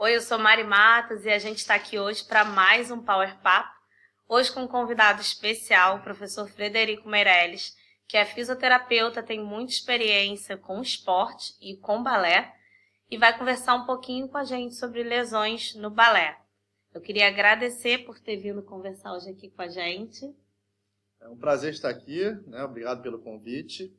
Oi, eu sou Mari Matos e a gente está aqui hoje para mais um Power Papo. Hoje com um convidado especial, o professor Frederico Meirelles, que é fisioterapeuta, tem muita experiência com esporte e com balé e vai conversar um pouquinho com a gente sobre lesões no balé. Eu queria agradecer por ter vindo conversar hoje aqui com a gente. É um prazer estar aqui, né? Obrigado pelo convite.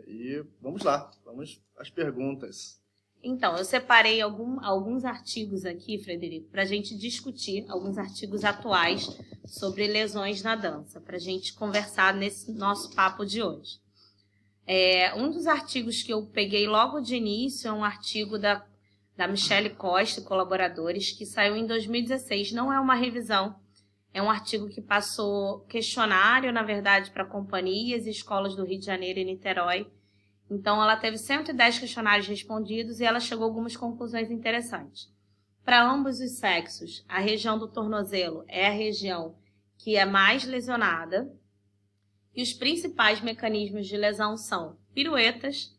E vamos lá, vamos às perguntas. Então, eu separei alguns artigos aqui, Frederico, para a gente discutir, alguns artigos atuais sobre lesões na dança, para a gente conversar nesse nosso papo de hoje. Um dos artigos que eu peguei logo de início é um artigo da Michele Costa e colaboradores, que saiu em 2016. Não é uma revisão, é um artigo que passou questionário, na verdade, para companhias e escolas do Rio de Janeiro e Niterói. Então, ela teve 110 questionários respondidos e ela chegou a algumas conclusões interessantes. Para ambos os sexos, a região do tornozelo é a região que é mais lesionada e os principais mecanismos de lesão são piruetas,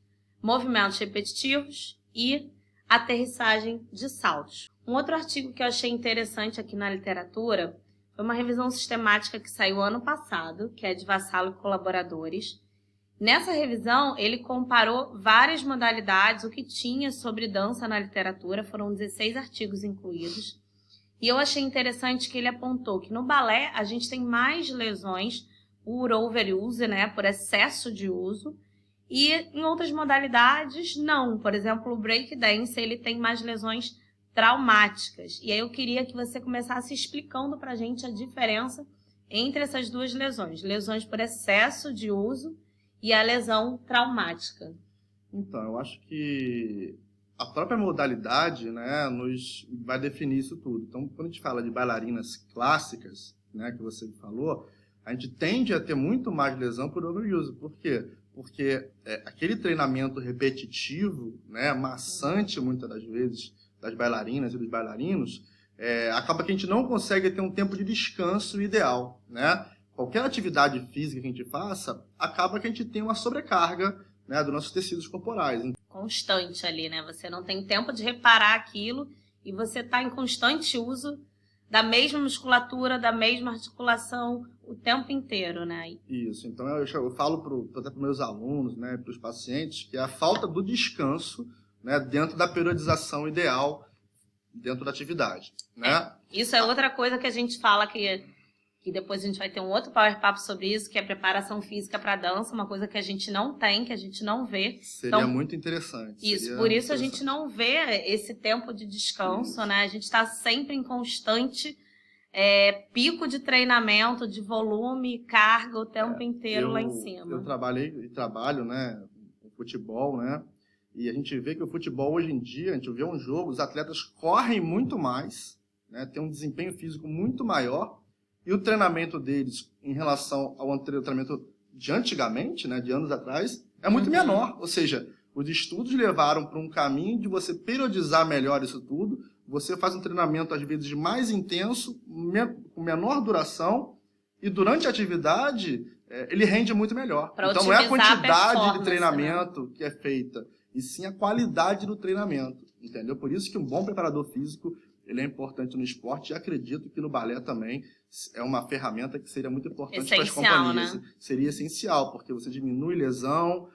movimentos repetitivos e aterrissagem de saltos. Um outro artigo que eu achei interessante aqui na literatura foi uma revisão sistemática que saiu ano passado, que é de Vassalo e colaboradores. Nessa revisão, ele comparou várias modalidades, o que tinha sobre dança na literatura, foram 16 artigos incluídos. E eu achei interessante que ele apontou que no balé a gente tem mais lesões por overuse, né, por excesso de uso, e em outras modalidades não. Por exemplo, o breakdance, ele tem mais lesões traumáticas. E aí eu queria que você começasse explicando para a gente a diferença entre essas duas lesões. Lesões por excesso de uso e a lesão traumática. Então, eu acho que a própria modalidade, né, nos vai definir isso tudo. Então, quando a gente fala de bailarinas clássicas, né, que você falou, a gente tende a ter muito mais lesão por overuse. Por quê? Porque aquele treinamento repetitivo, né, maçante muitas das vezes, das bailarinas e dos bailarinos, acaba que a gente não consegue ter um tempo de descanso ideal, né? Qualquer atividade física que a gente faça, acaba que a gente tem uma sobrecarga, né, dos nossos tecidos corporais. Constante ali, né? Você não tem tempo de reparar aquilo e você está em constante uso da mesma musculatura, da mesma articulação o tempo inteiro, né? Isso. Então, eu falo até para os meus alunos, né, para os pacientes, que é a falta do descanso, né, dentro da periodização ideal dentro da atividade, né? Isso é outra coisa que a gente fala que depois a gente vai ter um outro Power Papo sobre isso, que é preparação física para dança, uma coisa que a gente não tem, que a gente não vê. Seria então, muito interessante. Isso, por isso a gente não vê esse tempo de descanso, né? A gente está sempre em constante pico de treinamento, de volume, carga o tempo inteiro lá em cima. Eu trabalho, né, com futebol, né? E a gente vê que o futebol hoje em dia, a gente vê um jogo, os atletas correm muito mais, né? Tem um desempenho físico muito maior. E o treinamento deles, em relação ao treinamento de antigamente, né, de anos atrás, é muito menor. Ou seja, os estudos levaram para um caminho de você periodizar melhor isso tudo. Você faz um treinamento, às vezes, mais intenso, com menor duração, e durante a atividade, ele rende muito melhor. Então, não é a quantidade de treinamento, né, que é feita, e sim a qualidade do treinamento. Entendeu? Por isso que um bom preparador físico ele é importante no esporte, e acredito que no balé também é uma ferramenta que seria muito importante para as companhias. Né? Seria essencial, porque você diminui lesão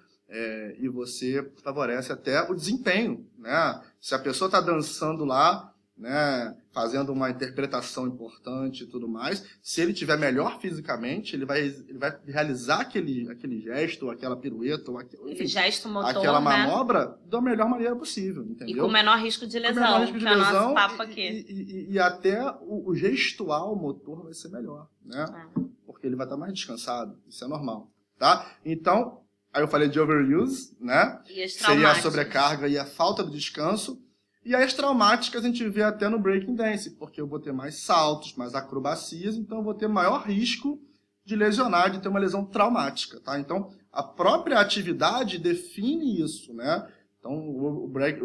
e você favorece até o desempenho, né? Se a pessoa está dançando lá, né, fazendo uma interpretação importante e tudo mais, se ele estiver melhor fisicamente, ele vai realizar aquele gesto, aquela pirueta, ou aquele gesto motor, aquela manobra, né, da melhor maneira possível, entendeu? E com o menor risco de lesão, menor risco de lesão, é o nosso papo aqui. E até o gestual motor vai ser melhor, né? Porque ele vai estar mais descansado, isso é normal, tá? Então, aí eu falei de overuse, né? Seria a sobrecarga e a falta de descanso. E as traumáticas a gente vê até no breaking dance, porque eu vou ter mais saltos, mais acrobacias, então eu vou ter maior risco de lesionar, de ter uma lesão traumática, tá? Então, a própria atividade define isso, né? Então, o break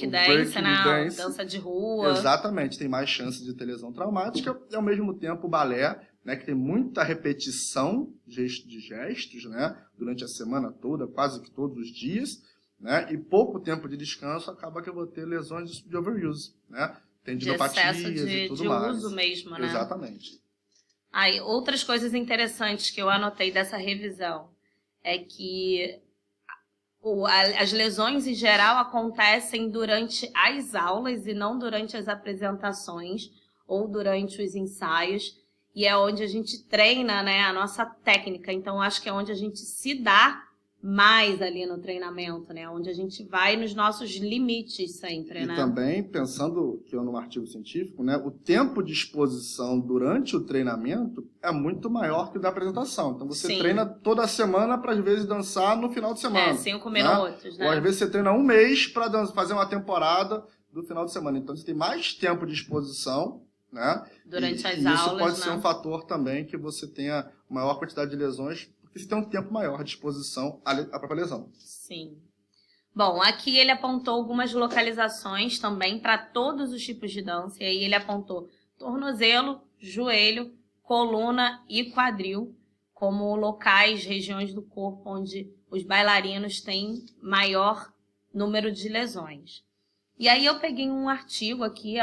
dance, né? Dança de rua. Exatamente, tem mais chance de ter lesão traumática, e ao mesmo tempo o balé, né, que tem muita repetição de gestos, né, durante a semana toda, quase que todos os dias. né, e pouco tempo de descanso, acaba que eu vou ter lesões de overuse, né? Tendinopatias e tudo mais. De uso mesmo, né? Exatamente. Aí, outras coisas interessantes que eu anotei dessa revisão é que as lesões em geral acontecem durante as aulas e não durante as apresentações ou durante os ensaios, e é onde a gente treina, né, a nossa técnica. Então, acho que é onde a gente se dá mais ali no treinamento, né, onde a gente vai nos nossos limites sempre, e né? E também, pensando que eu no artigo científico, né, o tempo de exposição durante o treinamento é muito maior que o da apresentação. Então, você Sim. treina toda semana para, às vezes, dançar no final de semana. 5 minutos, né? Ou, às vezes, você treina um mês para fazer uma temporada do final de semana. Então, você tem mais tempo de exposição, né? Durante as aulas, isso pode né? ser um fator também que você tenha maior quantidade de lesões, porque você tem um tempo maior de exposição à própria lesão. Sim. Bom, aqui ele apontou algumas localizações também para todos os tipos de dança. E aí ele apontou tornozelo, joelho, coluna e quadril como locais, regiões do corpo onde os bailarinos têm maior número de lesões. E aí eu peguei um artigo aqui,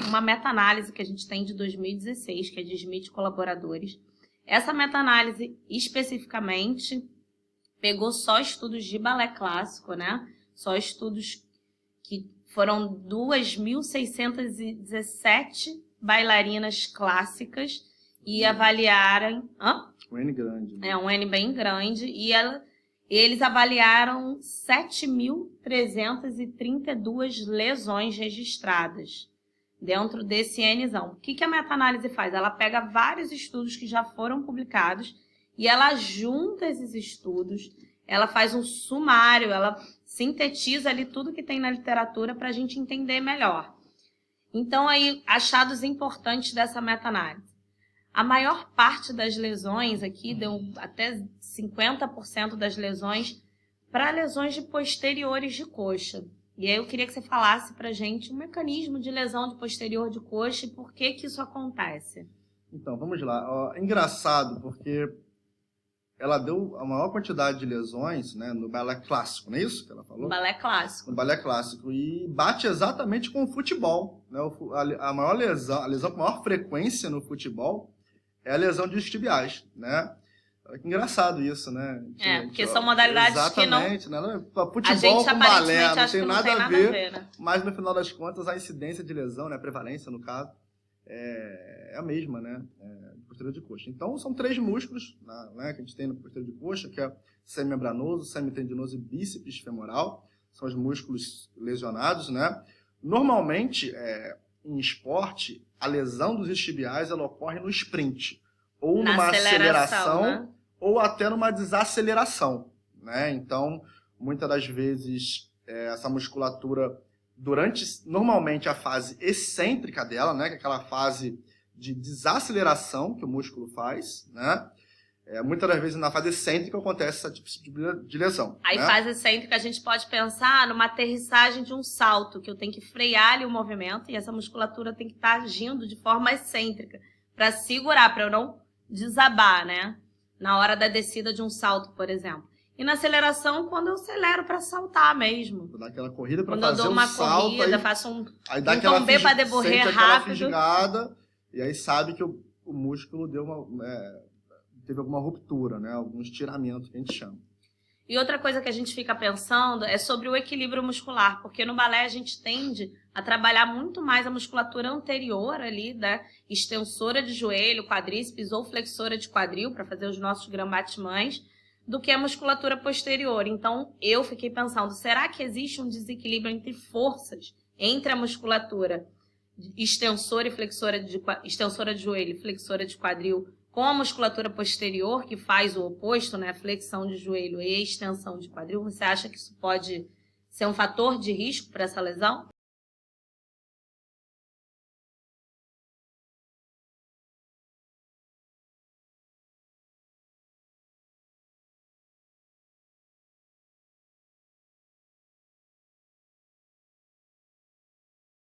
uma meta-análise que a gente tem de 2016, que é de Smith e colaboradores. Essa meta-análise especificamente pegou só estudos de balé clássico, né? Só estudos que foram 2.617 bailarinas clássicas e avaliaram... Um N grande. É, um N bem grande. E eles avaliaram 7.332 lesões registradas dentro desse Nzão. O que a meta-análise faz? Ela pega vários estudos que já foram publicados e ela junta esses estudos, ela faz um sumário, ela sintetiza ali tudo que tem na literatura para a gente entender melhor. Então, aí, achados importantes dessa meta-análise. A maior parte das lesões aqui, deu até 50% das lesões, para lesões de posteriores de coxa. E aí eu queria que você falasse para a gente o mecanismo de lesão de posterior de coxa e por que isso acontece. Então, vamos lá. Engraçado, porque ela deu a maior quantidade de lesões, né, no balé clássico, não é isso que ela falou? No balé clássico. No balé clássico. E bate exatamente com o futebol. Né? A maior lesão, a lesão com maior frequência no futebol é a lesão de isquiotibiais, né? Que engraçado isso, né? Porque são modalidades exatamente, que não... Né? Futebol com balé não tem nada a ver, né? Mas no final das contas a incidência de lesão, né, a prevalência no caso, é a mesma, né? Posterior de coxa. Então são 3 músculos, né, que a gente tem no posterior de coxa, que é semimembranoso, semitendinoso e bíceps femoral. São os músculos lesionados, né? Normalmente, em esporte, a lesão dos isquiotibiais ela ocorre no sprint, ou numa aceleração, né? Ou até numa desaceleração, né? Então, muitas das vezes, essa musculatura, durante, normalmente, a fase excêntrica dela, né? Que é aquela fase de desaceleração que o músculo faz, né? Muitas das vezes, na fase excêntrica, acontece esse tipo de lesão. Aí, né? Fase excêntrica, a gente pode pensar numa aterrissagem de um salto, que eu tenho que frear ali o movimento, e essa musculatura tem que estar agindo de forma excêntrica, para segurar, para eu não desabar, né? Na hora da descida de um salto, por exemplo. E na aceleração, quando eu acelero para saltar mesmo. Vou dar aquela corrida para fazer um salto. Corrida, aí, faço um tombê para deborrer rápido. Fisgada, e aí sabe que o músculo teve alguma ruptura, né? Algum estiramento que a gente chama. E outra coisa que a gente fica pensando é sobre o equilíbrio muscular, porque no balé a gente tende a trabalhar muito mais a musculatura anterior ali, da extensora de joelho, quadríceps ou flexora de quadril, para fazer os nossos grand-battements, do que a musculatura posterior. Então, eu fiquei pensando, será que existe um desequilíbrio entre forças, entre a musculatura extensora e flexora extensora de joelho e flexora de quadril, com a musculatura posterior, que faz o oposto, né, flexão de joelho e extensão de quadril? Você acha que isso pode ser um fator de risco para essa lesão?